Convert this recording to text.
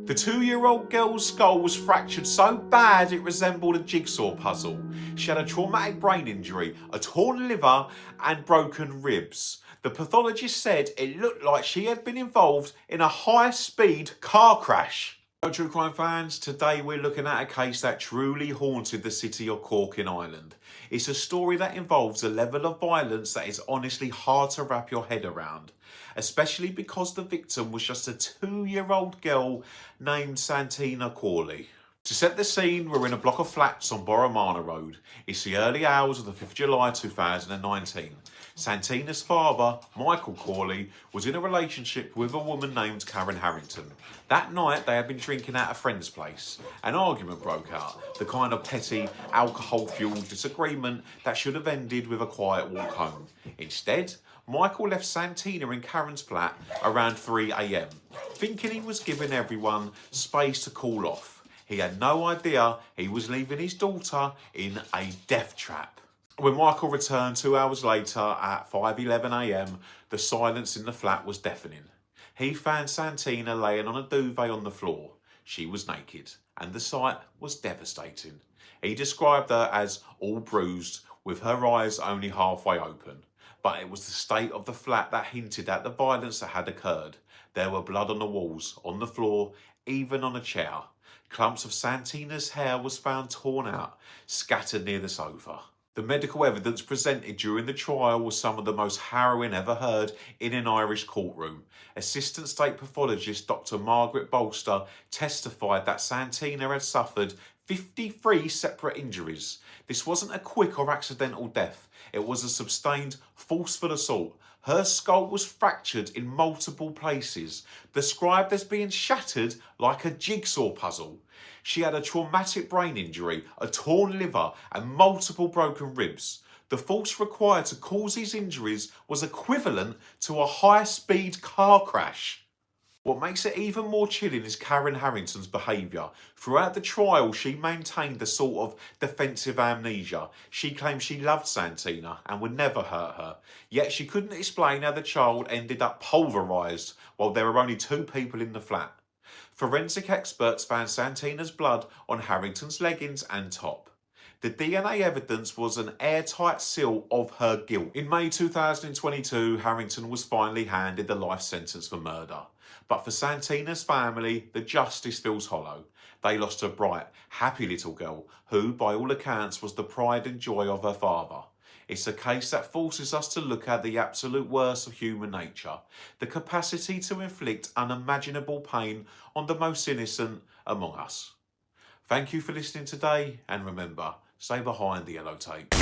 The 2-year-old girl's skull was fractured so bad it resembled a jigsaw puzzle. She had a traumatic brain injury, a torn liver and broken ribs. The pathologist said it looked like she had been involved in a high-speed car crash. Hello true crime fans, today we're looking at a case that truly haunted the city of Cork in Ireland. It's a story that involves a level of violence that is honestly hard to wrap your head around, especially because the victim was just a 2-year-old girl named Santina Cawley. To set the scene, we're in a block of flats on Borromana Road. It's the early hours of the 5th of July 2019. Santina's father, Michael Cawley, was in a relationship with a woman named Karen Harrington. That night they had been drinking at a friend's place. An argument broke out, the kind of petty, alcohol-fuelled disagreement that should have ended with a quiet walk home. Instead, Michael left Santina in Karen's flat around 3 AM, thinking he was giving everyone space to cool off. He had no idea he was leaving his daughter in a death trap. When Michael returned 2 hours later at 5:11 AM, the silence in the flat was deafening. He found Santina laying on a duvet on the floor. She was naked, and the sight was devastating. He described her as all bruised, with her eyes only halfway open. But it was the state of the flat that hinted at the violence that had occurred. There were blood on the walls, on the floor, even on a chair. Clumps of Santina's hair was found torn out, scattered near the sofa. The medical evidence presented during the trial was some of the most harrowing ever heard in an Irish courtroom. Assistant State Pathologist Dr. Margaret Bolster testified that Santina had suffered 53 separate injuries. This wasn't a quick or accidental death. It was a sustained, forceful assault. Her skull was fractured in multiple places, described as being shattered like a jigsaw puzzle. She had a traumatic brain injury, a torn liver, and multiple broken ribs. The force required to cause these injuries was equivalent to a high-speed car crash. What makes it even more chilling is Karen Harrington's behaviour. Throughout the trial, she maintained a sort of defensive amnesia. She claimed she loved Santina and would never hurt her. Yet she couldn't explain how the child ended up pulverised while there were only 2 people in the flat. Forensic experts found Santina's blood on Harrington's leggings and top. The DNA evidence was an airtight seal of her guilt. In May 2022, Harrington was finally handed the life sentence for murder. But for Santina's family, the justice feels hollow. They lost a bright, happy little girl who, by all accounts, was the pride and joy of her father. It's a case that forces us to look at the absolute worst of human nature, the capacity to inflict unimaginable pain on the most innocent among us. Thank you for listening today, and remember, stay behind the yellow tape.